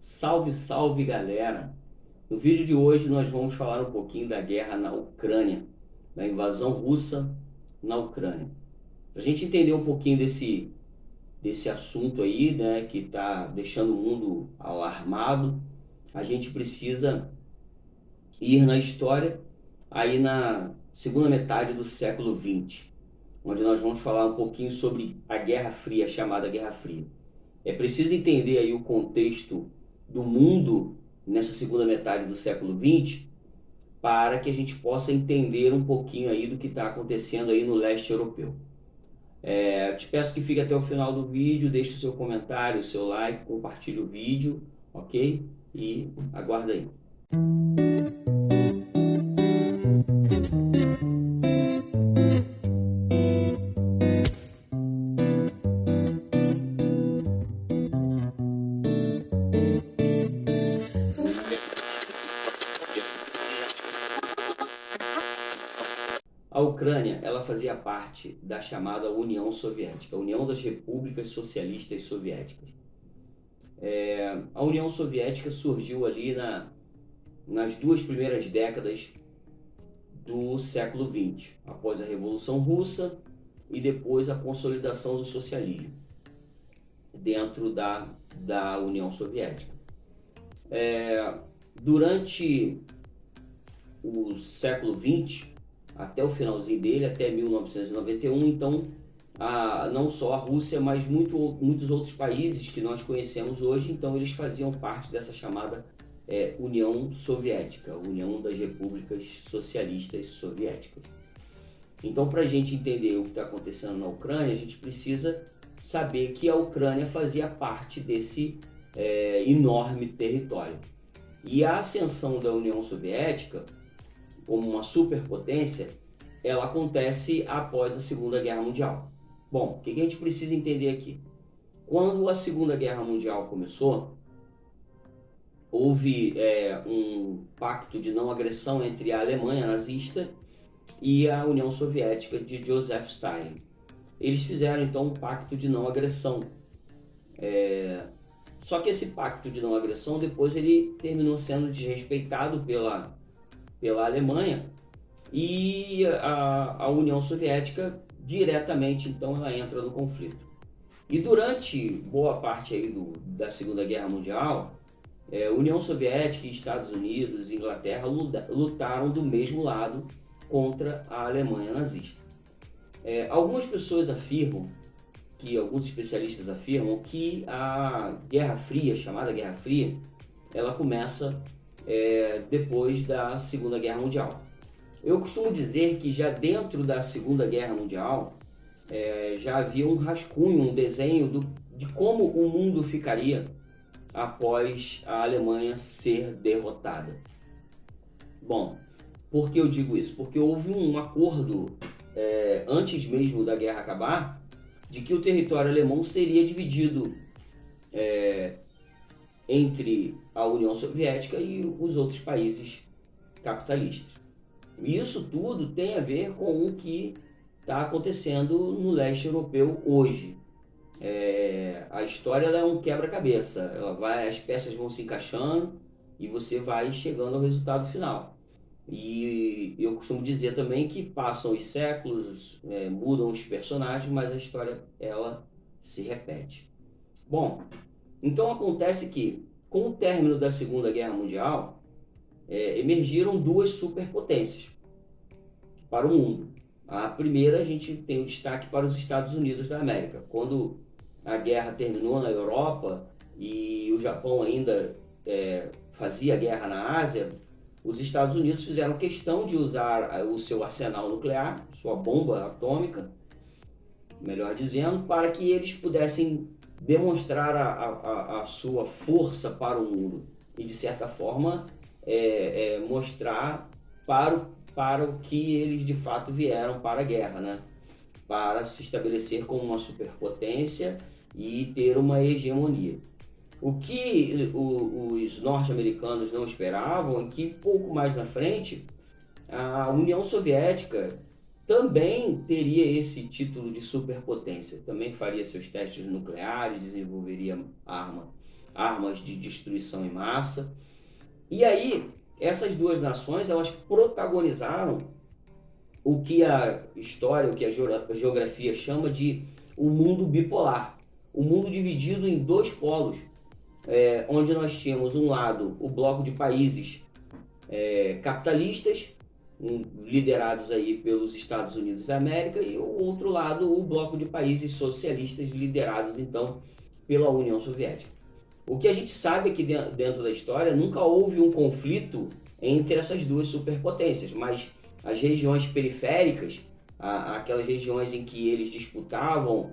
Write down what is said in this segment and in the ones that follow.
Salve, salve galera! No vídeo de hoje nós vamos falar um pouquinho da guerra na Ucrânia, da invasão russa na Ucrânia. Para a gente entender um pouquinho desse assunto aí, né, que está deixando o mundo alarmado, a gente precisa ir na história aí na segunda metade do século XX, onde nós vamos falar um pouquinho sobre a Guerra Fria, a chamada Guerra Fria. É preciso entender aí o contexto do mundo nessa segunda metade do século XX para que a gente possa entender um pouquinho aí do que está acontecendo aí no leste europeu. Eu te peço que fique até o final do vídeo, deixe o seu comentário, o seu like, compartilhe o vídeo, ok? E aguarda aí. A Ucrânia, ela fazia parte da chamada União Soviética, a União das Repúblicas Socialistas Soviéticas. A União Soviética surgiu ali nas duas primeiras décadas do século XX, após a Revolução Russa e depois a consolidação do socialismo dentro da União Soviética. Durante o século XX, até o finalzinho dele, até 1991, então, não só a Rússia, mas muitos outros países que nós conhecemos hoje, então eles faziam parte dessa chamada União Soviética, União das Repúblicas Socialistas Soviéticas. Então, para a gente entender o que está acontecendo na Ucrânia, a gente precisa saber que a Ucrânia fazia parte desse enorme território. E a ascensão da União Soviética como uma superpotência, ela acontece após a Segunda Guerra Mundial. Bom, o que a gente precisa entender aqui? Quando a Segunda Guerra Mundial começou, houve um pacto de não agressão entre a Alemanha nazista e a União Soviética de Joseph Stalin. Eles fizeram então um pacto de não agressão. Só que esse pacto de não agressão depois ele terminou sendo desrespeitado pela Alemanha e a União Soviética diretamente então ela entra no conflito. E durante boa parte aí da Segunda Guerra Mundial, União Soviética, Estados Unidos e Inglaterra lutaram do mesmo lado contra a Alemanha nazista. Algumas pessoas afirmam, alguns especialistas afirmam que a Guerra Fria, chamada Guerra Fria, ela começa depois da Segunda Guerra Mundial. Eu costumo dizer que já dentro da Segunda Guerra Mundial já havia um rascunho, um desenho de como o mundo ficaria após a Alemanha ser derrotada. Bom, por que eu digo isso? Porque houve um acordo antes mesmo da guerra acabar de que o território alemão seria dividido entre a União Soviética e os outros países capitalistas. E isso tudo tem a ver com o que está acontecendo no leste europeu hoje. A história ela é um quebra-cabeça, as peças vão se encaixando e você vai chegando ao resultado final. E eu costumo dizer também que passam os séculos, mudam os personagens, mas a história ela se repete. Bom, então acontece que, com o término da Segunda Guerra Mundial, emergiram duas superpotências para o mundo. A primeira, a gente tem o destaque para os Estados Unidos da América. Quando a guerra terminou na Europa e o Japão ainda fazia guerra na Ásia, os Estados Unidos fizeram questão de usar o seu arsenal nuclear, sua bomba atômica, melhor dizendo, para que eles pudessem demonstrar a sua força para o mundo e, de certa forma, mostrar para o que eles de fato vieram para a guerra, né? Para se estabelecer como uma superpotência e ter uma hegemonia. O que os norte-americanos não esperavam é que pouco mais na frente a União Soviética também teria esse título de superpotência, também faria seus testes nucleares, desenvolveria arma. armas de destruição em massa. E aí, essas duas nações, elas protagonizaram o que a história, o que a geografia chama de o mundo bipolar. O mundo dividido em dois polos, onde nós tínhamos um lado o bloco de países capitalistas, liderados aí pelos Estados Unidos da América, e o outro lado o bloco de países socialistas, liderados então pela União Soviética. O que a gente sabe é que dentro da história nunca houve um conflito entre essas duas superpotências, mas as regiões periféricas, aquelas regiões em que eles disputavam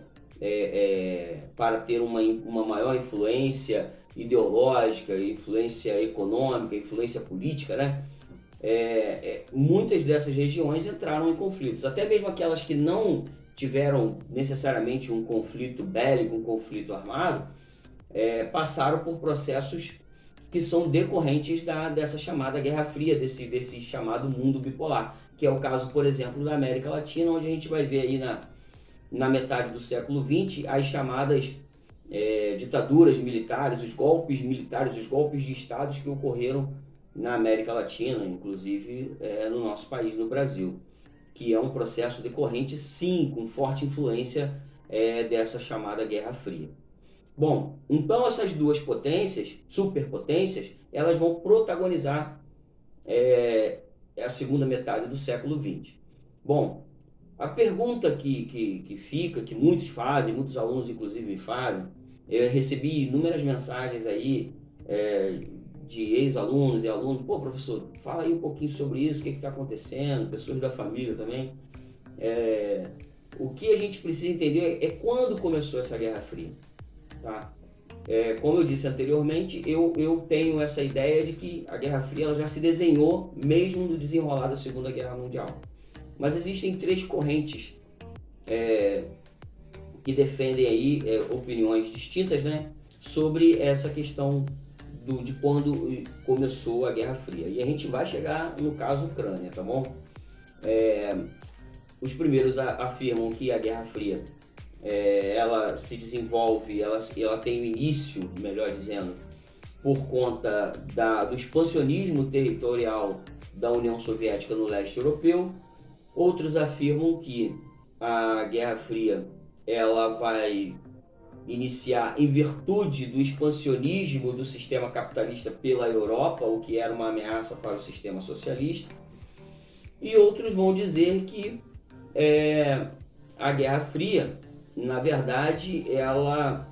para ter uma maior influência ideológica, influência econômica, influência política, né? Muitas dessas regiões entraram em conflitos, até mesmo aquelas que não tiveram necessariamente um conflito bélico, um conflito armado, passaram por processos que são decorrentes dessa chamada Guerra Fria, desse chamado mundo bipolar, que é o caso, por exemplo, da América Latina, onde a gente vai ver aí na metade do século XX as chamadas ditaduras militares, os golpes militares, os golpes de estados que ocorreram na América Latina, inclusive no nosso país, no Brasil, que é um processo decorrente, sim, com forte influência dessa chamada Guerra Fria. Bom, então essas duas potências, superpotências, elas vão protagonizar a segunda metade do século XX. Bom, a pergunta que fica, que muitos fazem, muitos alunos inclusive me fazem, eu recebi inúmeras mensagens aí de ex-alunos e alunos: pô, professor, fala aí um pouquinho sobre isso, o que está acontecendo, pessoas da família também. O que a gente precisa entender é quando começou essa Guerra Fria. Tá? Como eu disse anteriormente, eu tenho essa ideia de que a Guerra Fria ela já se desenhou mesmo no desenrolar da Segunda Guerra Mundial. Mas existem três correntes que defendem aí opiniões distintas, né, sobre essa questão de quando começou a Guerra Fria. E a gente vai chegar no caso Ucrânia, tá bom? Os afirmam que a Guerra Fria ela se desenvolve, ela tem o início, melhor dizendo, por conta do expansionismo territorial da União Soviética no leste europeu. Outros afirmam que a Guerra Fria ela vai iniciar em virtude do expansionismo do sistema capitalista pela Europa, o que era uma ameaça para o sistema socialista. E outros vão dizer que a Guerra Fria, na verdade, ela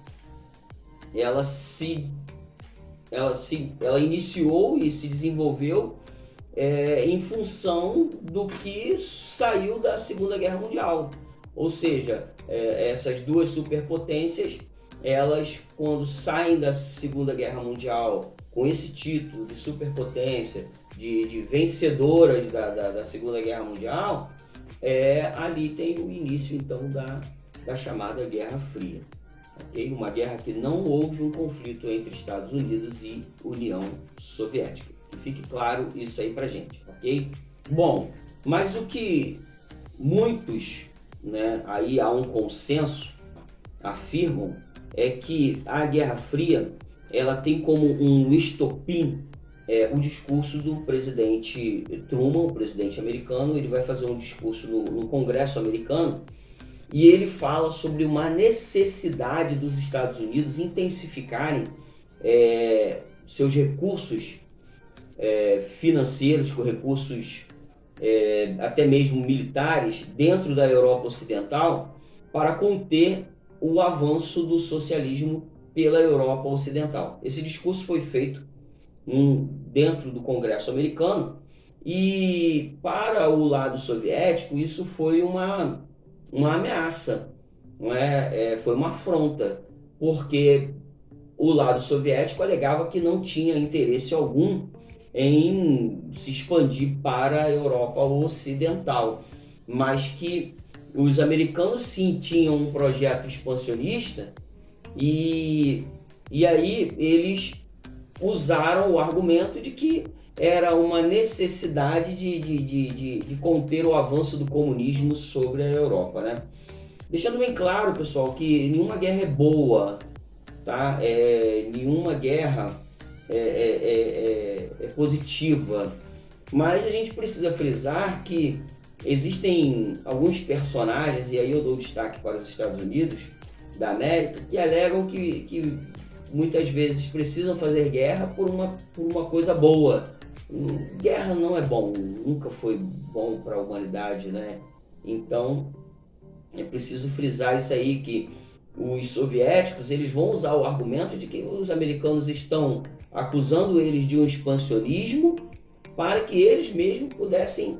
iniciou e se desenvolveu em função do que saiu da Segunda Guerra Mundial. Ou seja, essas duas superpotências, elas, quando saem da Segunda Guerra Mundial com esse título de superpotência, de vencedoras da Segunda Guerra Mundial, ali tem o início então da chamada Guerra Fria. Okay? Uma guerra que não houve um conflito entre Estados Unidos e União Soviética. Que fique claro isso aí pra gente, ok? Bom, mas o que muitos, né, aí há um consenso, afirmam é que a Guerra Fria ela tem como um estopim o discurso do presidente Truman, o presidente americano. Ele vai fazer um discurso no Congresso americano e ele fala sobre uma necessidade dos Estados Unidos intensificarem seus recursos financeiros, com recursos até mesmo militares dentro da Europa Ocidental para conter o avanço do socialismo pela Europa Ocidental. Esse discurso foi feito dentro do Congresso americano e para o lado soviético isso foi uma ameaça, não foi uma afronta, porque o lado soviético alegava que não tinha interesse algum em se expandir para a Europa Ocidental, mas que os americanos sim tinham um projeto expansionista e aí eles usaram o argumento de que era uma necessidade de conter o avanço do comunismo sobre a Europa, né? Deixando bem claro, pessoal, que nenhuma guerra é boa, tá? Nenhuma guerra é positiva, mas a gente precisa frisar que existem alguns personagens, e aí eu dou destaque para os Estados Unidos da América, que alegam que muitas vezes precisam fazer guerra por uma coisa boa. Guerra não é bom, nunca foi bom para a humanidade, né? Então é preciso frisar isso aí, que os soviéticos eles vão usar o argumento de que os americanos estão acusando eles de um expansionismo para que eles mesmos pudessem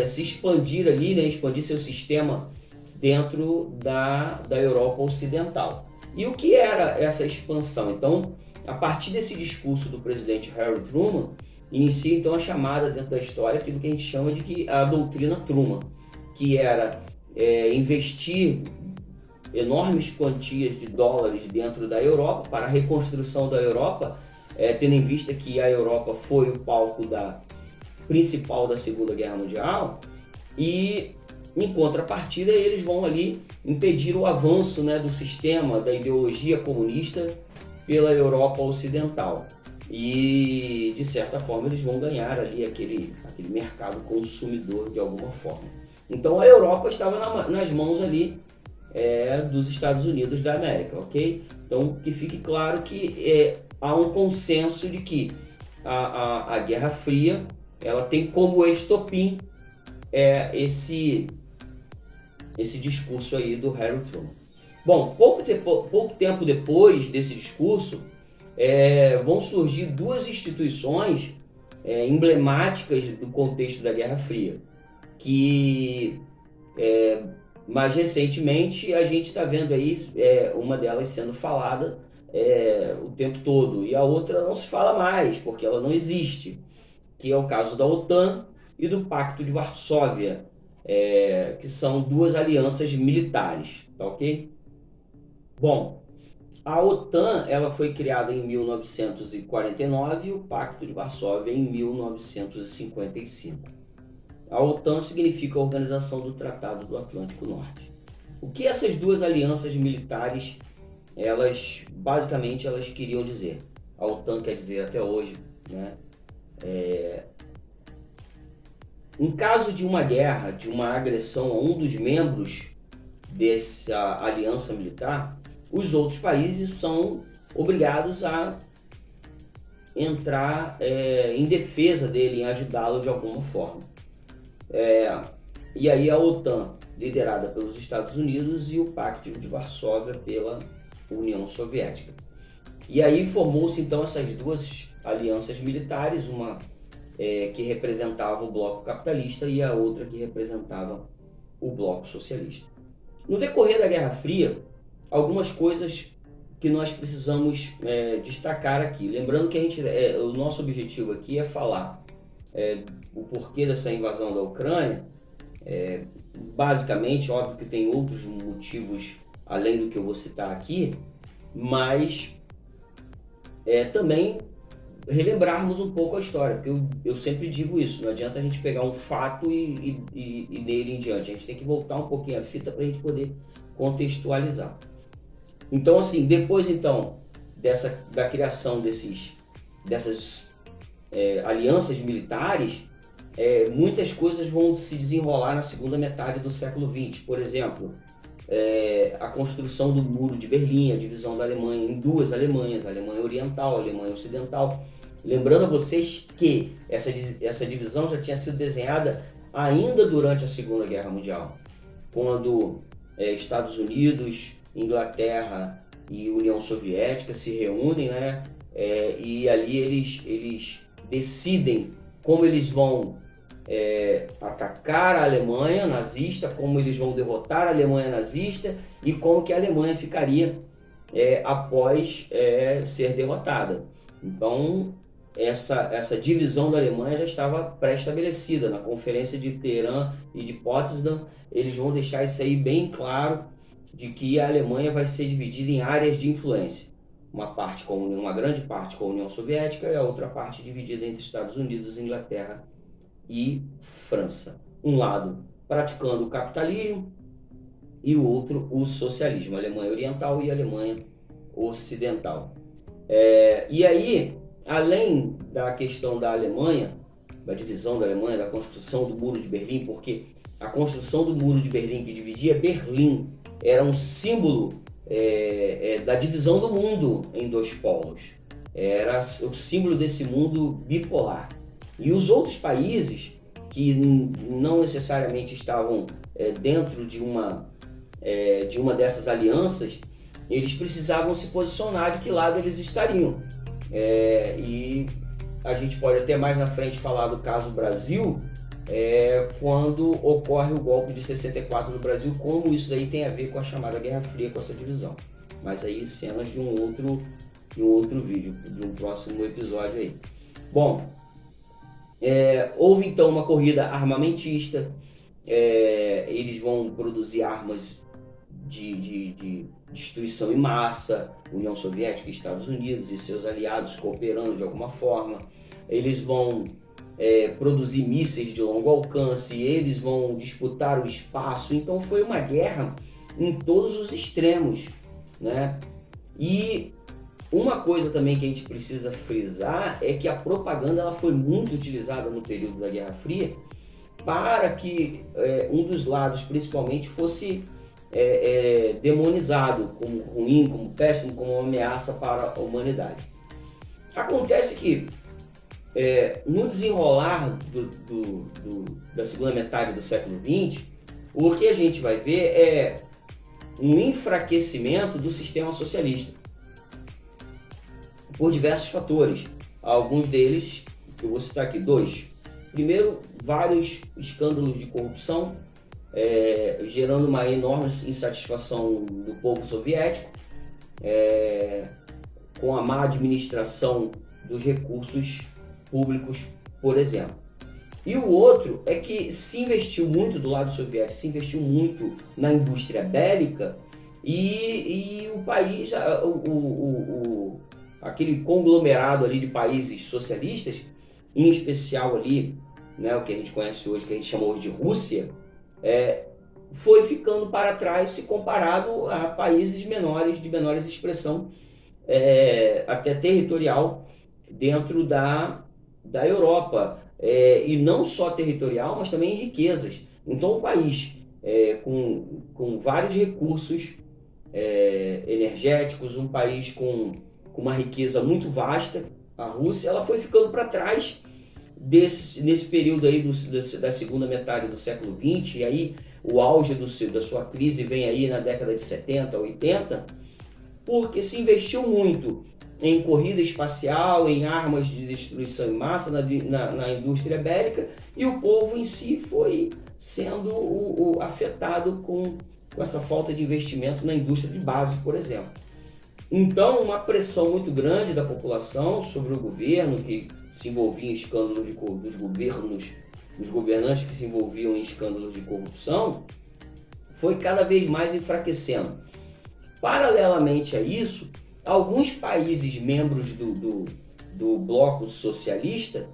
se expandir ali, né? Expandir seu sistema dentro da Europa Ocidental. E o que era essa expansão? Então, a partir desse discurso do presidente Harry Truman, inicia então a chamada dentro da história aquilo que a gente chama de que a doutrina Truman, que era investir enormes quantias de dólares dentro da Europa para a reconstrução da Europa, tendo em vista que a Europa foi o palco principal da Segunda Guerra Mundial, e em contrapartida eles vão ali impedir o avanço, né, do sistema, da ideologia comunista pela Europa Ocidental. E de certa forma eles vão ganhar ali aquele mercado consumidor de alguma forma. Então a Europa estava nas mãos ali dos Estados Unidos da América, ok? Então que fique claro que há um consenso de que a Guerra Fria ela tem como estopim esse discurso aí do Harry Truman. Bom, pouco tempo depois desse discurso, vão surgir duas instituições emblemáticas do contexto da Guerra Fria, que mais recentemente a gente está vendo aí uma delas sendo falada o tempo todo, e a outra não se fala mais, porque ela não existe, que é o caso da OTAN e do Pacto de Varsóvia, que são duas alianças militares, tá ok? Bom, a OTAN ela foi criada em 1949 e o Pacto de Varsóvia em 1955. A OTAN significa a Organização do Tratado do Atlântico Norte. O que essas duas alianças militares, basicamente elas queriam dizer? A OTAN quer dizer até hoje, né? Em caso de uma guerra, de uma agressão a um dos membros dessa aliança militar, os outros países são obrigados a entrar em defesa dele, em ajudá-lo de alguma forma. E aí a OTAN, liderada pelos Estados Unidos, e o Pacto de Varsóvia pela União Soviética. E aí formou-se então essas duas alianças militares, uma que representava o bloco capitalista e a outra que representava o bloco socialista. No decorrer da Guerra Fria, algumas coisas que nós precisamos destacar aqui. Lembrando que o nosso objetivo aqui é falar o porquê dessa invasão da Ucrânia. Basicamente, óbvio que tem outros motivos além do que eu vou citar aqui, mas também relembrarmos um pouco a história, porque eu sempre digo isso, não adianta a gente pegar um fato e dele em diante, a gente tem que voltar um pouquinho a fita para a gente poder contextualizar. Então, assim, depois então da criação dessas alianças militares, muitas coisas vão se desenrolar na segunda metade do século XX. Por exemplo, a construção do Muro de Berlim, a divisão da Alemanha em duas Alemanhas, a Alemanha Oriental, a Alemanha Ocidental. Lembrando a vocês que essa divisão já tinha sido desenhada ainda durante a Segunda Guerra Mundial, quando Estados Unidos, Inglaterra e União Soviética se reúnem, né? E ali eles decidem como eles vão atacar a Alemanha nazista, como eles vão derrotar a Alemanha nazista e como que a Alemanha ficaria após ser derrotada. Então, essa divisão da Alemanha já estava pré-estabelecida na Conferência de Teherã e de Potsdam. Eles vão deixar isso aí bem claro, de que a Alemanha vai ser dividida em áreas de influência. Uma grande parte com a União Soviética e a outra parte dividida entre Estados Unidos, Inglaterra e França. Um lado praticando o capitalismo e o outro o socialismo, a Alemanha Oriental e a Alemanha ocidental. E aí, além da questão da Alemanha, da divisão da Alemanha, da construção do Muro de Berlim, porque a construção do Muro de Berlim que dividia Berlim era um símbolo da divisão do mundo em dois polos. Era o símbolo desse mundo bipolar. E os outros países que não necessariamente estavam dentro de uma dessas alianças, eles precisavam se posicionar de que lado eles estariam. E a gente pode até mais na frente falar do caso Brasil, quando ocorre o golpe de 64 no Brasil, como isso daí tem a ver com a chamada Guerra Fria, com essa divisão. Mas aí cenas de um outro vídeo, de um próximo episódio aí. Bom, houve então uma corrida armamentista, eles vão produzir armas de destruição em massa, União Soviética, Estados Unidos e seus aliados cooperando de alguma forma. Eles vão produzir mísseis de longo alcance, eles vão disputar o espaço. Então foi uma guerra em todos os extremos, né? E uma coisa também que a gente precisa frisar é que a propaganda ela foi muito utilizada no período da Guerra Fria para que um dos lados principalmente fosse demonizado como ruim, como péssimo, como uma ameaça para a humanidade. Acontece que no desenrolar da segunda metade do século XX, o que a gente vai ver é um enfraquecimento do sistema socialista por diversos fatores. Alguns deles, eu vou citar aqui dois. Primeiro, vários escândalos de corrupção, gerando uma enorme insatisfação do povo soviético, com a má administração dos recursos públicos, por exemplo. E o outro é que se investiu muito do lado soviético, se investiu muito na indústria bélica e o país, aquele conglomerado ali de países socialistas, em especial ali, né, o que a gente conhece hoje, que a gente chama hoje de Rússia, foi ficando para trás se comparado a países menores, de menores expressão, até territorial, dentro da Europa. E não só territorial, mas também em riquezas. Então, um país com vários recursos energéticos, um país com uma riqueza muito vasta, a Rússia, ela foi ficando para trás nesse período aí da segunda metade do século XX, e aí o auge da sua crise vem aí na década de 70, 80, porque se investiu muito em corrida espacial, em armas de destruição em massa, na indústria bélica, e o povo em si foi sendo afetado com essa falta de investimento na indústria de base, por exemplo. Então, uma pressão muito grande da população sobre o governo, que se envolvia em escândalos dos governantes que se envolviam em escândalos de corrupção, foi cada vez mais enfraquecendo. Paralelamente a isso, alguns países membros do bloco socialista,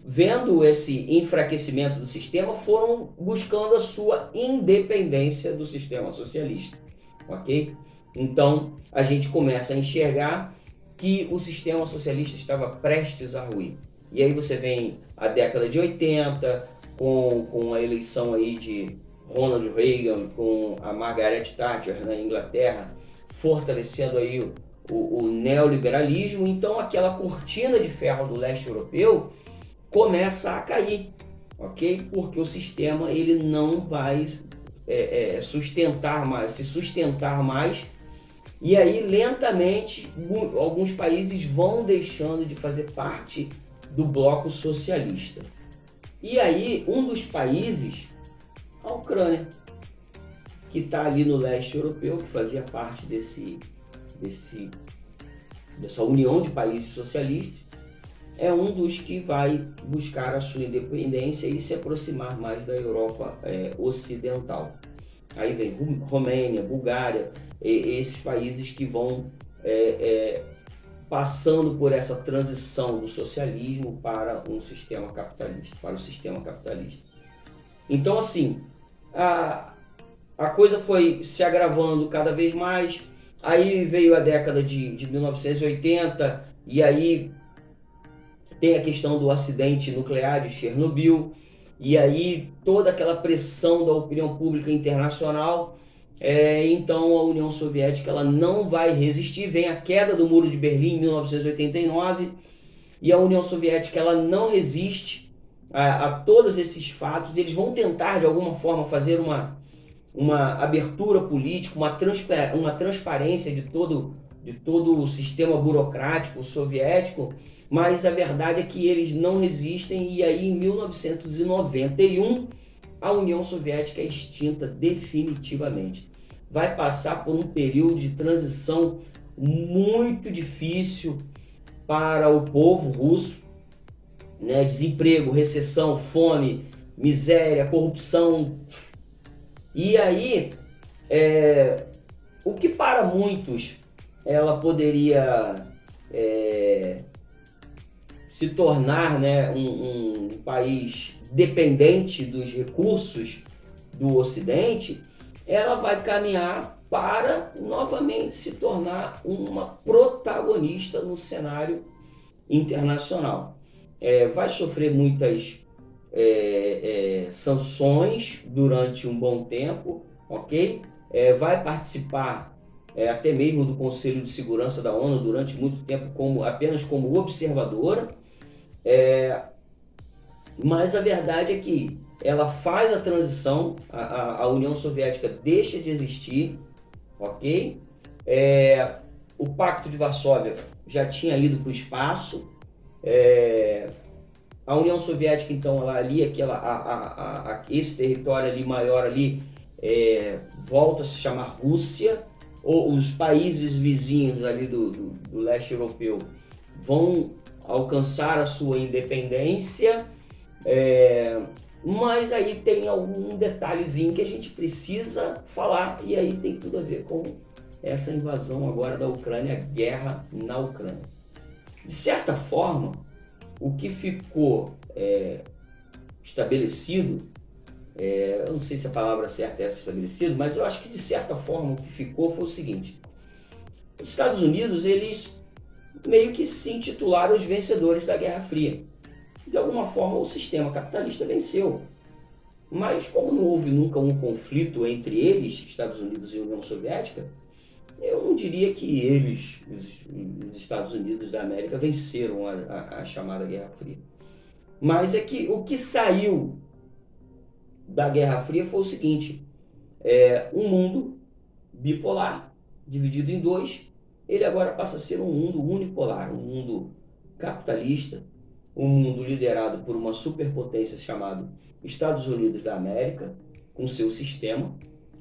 vendo esse enfraquecimento do sistema, foram buscando a sua independência do sistema socialista, ok? Então, a gente começa a enxergar que o sistema socialista estava prestes a ruir. E aí você vem a década de 80, com a eleição aí de Ronald Reagan, com a Margaret Thatcher na Inglaterra, fortalecendo aí o neoliberalismo. Então aquela cortina de ferro do leste europeu começa a cair, ok? Porque o sistema ele não vai se sustentar mais, e aí lentamente alguns países vão deixando de fazer parte do bloco socialista. E aí um dos países, a Ucrânia, que está ali no leste europeu, que fazia parte dessa união de países socialistas, é um dos que vai buscar a sua independência e se aproximar mais da Europa ocidental. Aí vem Romênia, Bulgária, esses países que vão passando por essa transição do socialismo para um sistema capitalista, para o sistema capitalista. Então, assim, a coisa foi se agravando cada vez mais. Aí veio a década de 1980 e aí tem a questão do acidente nuclear de Chernobyl, e aí toda aquela pressão da opinião pública internacional. Então a União Soviética ela não vai resistir, vem a queda do Muro de Berlim em 1989, e a União Soviética ela não resiste a todos esses fatos. Eles vão tentar de alguma forma fazer uma abertura política, uma transparência de todo o sistema burocrático soviético, mas a verdade é que eles não resistem, e aí em 1991 a União Soviética é extinta definitivamente. Vai passar por um período de transição muito difícil para o povo russo, né? Desemprego, recessão, fome, miséria, corrupção. E aí, o que para muitos ela poderia se tornar, né, um país dependente dos recursos do Ocidente, ela vai caminhar para novamente se tornar uma protagonista no cenário internacional. Vai sofrer muitas sanções durante um bom tempo, ok? Vai participar até mesmo do Conselho de Segurança da ONU durante muito tempo apenas como observadora, mas a verdade é que ela faz a transição, a União Soviética deixa de existir, ok? O Pacto de Varsóvia já tinha ido para o espaço. A União Soviética, então, ela ali, esse território ali maior ali, volta a se chamar Rússia. Os países vizinhos ali do leste europeu vão alcançar a sua independência, mas aí tem algum detalhezinho que a gente precisa falar, e aí tem tudo a ver com essa invasão agora da Ucrânia, a guerra na Ucrânia. De certa forma, o que ficou estabelecido, eu não sei se a palavra certa é essa, estabelecido, mas eu acho que de certa forma o que ficou foi o seguinte: os Estados Unidos, eles meio que se intitularam os vencedores da Guerra Fria. De alguma forma o sistema capitalista venceu, mas como não houve nunca um conflito entre eles, Estados Unidos e União Soviética, eu não diria que eles, os Estados Unidos da América, venceram a chamada Guerra Fria. Mas é que o que saiu da Guerra Fria foi o seguinte: um mundo bipolar, dividido em dois, ele agora passa a ser um mundo unipolar, um mundo capitalista, um mundo liderado por uma superpotência chamada Estados Unidos da América, com seu sistema,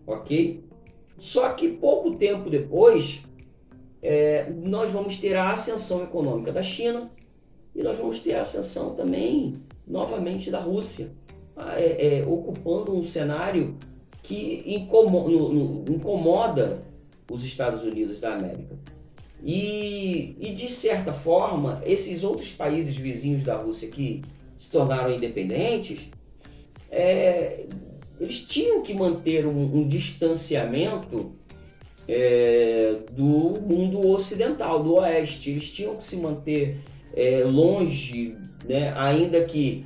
ok? Só que pouco tempo depois, nós vamos ter a ascensão econômica da China e nós vamos ter a ascensão também, novamente, da Rússia, ocupando um cenário que incomoda os Estados Unidos da América. E de certa forma, esses outros países vizinhos da Rússia que se tornaram independentes, eles tinham que manter um distanciamento do mundo ocidental, do oeste. Eles tinham que se manter longe, né, ainda que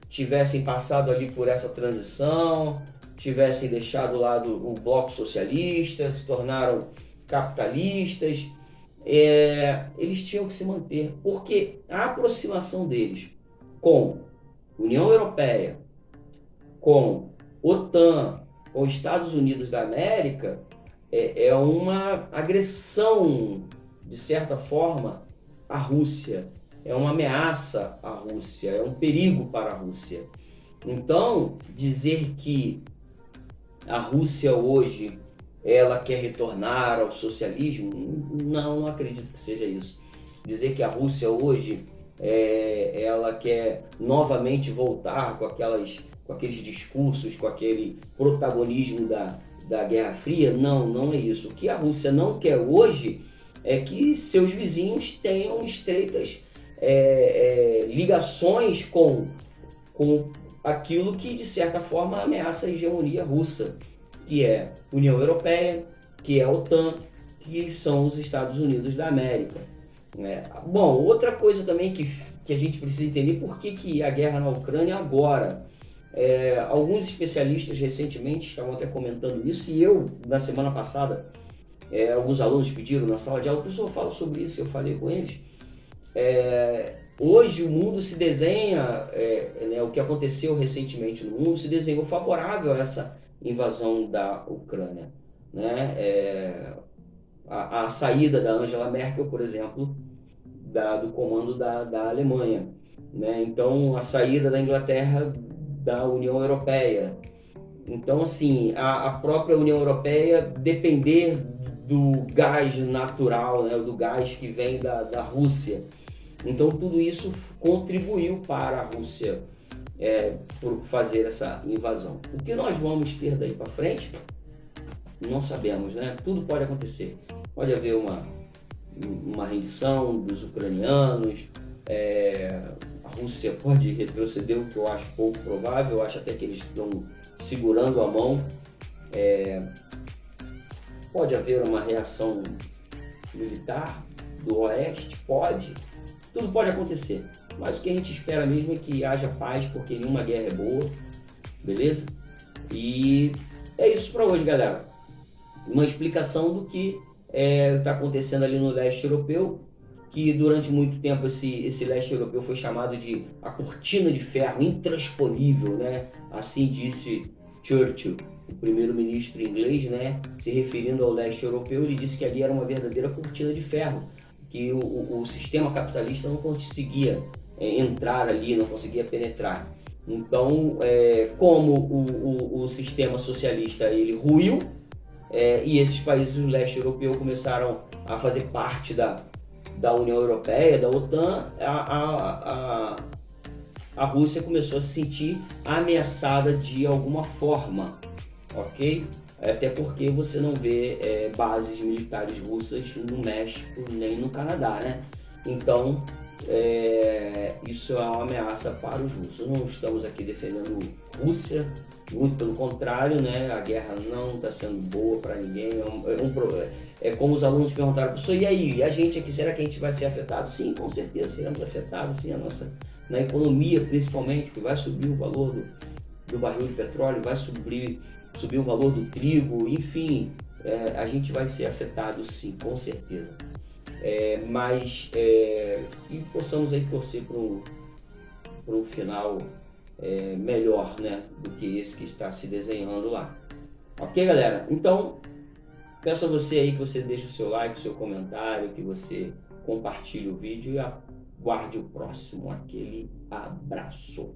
tivessem passado ali por essa transição, tivessem deixado lá o bloco socialista, se tornaram capitalistas. Eles tinham que se manter, porque a aproximação deles com União Europeia, com OTAN, com Estados Unidos da América, é uma agressão, de certa forma, à Rússia, é uma ameaça à Rússia, é um perigo para a Rússia. Então, dizer que a Rússia hoje ela quer retornar ao socialismo, não acredito que seja isso. Dizer que a Rússia hoje ela quer novamente voltar com aqueles discursos, com aquele protagonismo da Guerra Fria, não é isso. O que a Rússia não quer hoje é que seus vizinhos tenham estreitas ligações com aquilo que, de certa forma, ameaça a hegemonia russa. que é União Europeia, que é a OTAN, que são os Estados Unidos da América. Bom, outra coisa também que a gente precisa entender, por que a guerra na Ucrânia agora? Alguns especialistas recentemente estavam até comentando isso, e eu, na semana passada, alguns alunos pediram na sala de aula, o pessoal fala sobre isso, eu falei com eles. Hoje o mundo se desenha, o que aconteceu recentemente no mundo se desenhou favorável a essa invasão da Ucrânia, né? A saída da Angela Merkel, por exemplo, do comando da Alemanha, né? Então, a saída da Inglaterra da União Europeia. Então, assim, a própria União Europeia depender do gás natural, né? Do gás que vem da Rússia. Então, tudo isso contribuiu para a Rússia por fazer essa invasão. O que nós vamos ter daí para frente, não sabemos, né? Tudo pode acontecer. Pode haver uma rendição dos ucranianos, a Rússia pode retroceder, o que eu acho pouco provável, eu acho até que eles estão segurando a mão. Pode haver uma reação militar do Oeste, tudo pode acontecer, mas o que a gente espera mesmo é que haja paz, porque nenhuma guerra é boa, beleza? E é isso para hoje, galera. Uma explicação do que está acontecendo ali no leste europeu, que durante muito tempo esse leste europeu foi chamado de a cortina de ferro intransponível, né? Assim disse Churchill, o primeiro-ministro inglês, né? Se referindo ao leste europeu, ele disse que ali era uma verdadeira cortina de ferro, que o sistema capitalista não conseguia entrar ali, não conseguia penetrar. Então, como o sistema socialista ele ruiu, e esses países do leste europeu começaram a fazer parte da União Europeia, da OTAN, a Rússia começou a se sentir ameaçada de alguma forma, ok? Até porque você não vê bases militares russas no México nem no Canadá, né? Então, isso é uma ameaça para os russos. Não estamos aqui defendendo Rússia, muito pelo contrário, né? A guerra não está sendo boa para ninguém. Como os alunos perguntaram, professor, e aí? E a gente aqui, será que a gente vai ser afetado? Sim, com certeza seremos afetados, sim, na economia principalmente, que vai subir o valor do barril de petróleo, vai subir o valor do trigo, enfim, a gente vai ser afetado sim, com certeza. Mas possamos aí torcer para um final melhor, né, do que esse que está se desenhando lá. Ok, galera? Então, peço a você aí que você deixe o seu like, o seu comentário, que você compartilhe o vídeo e aguarde o próximo. Aquele abraço.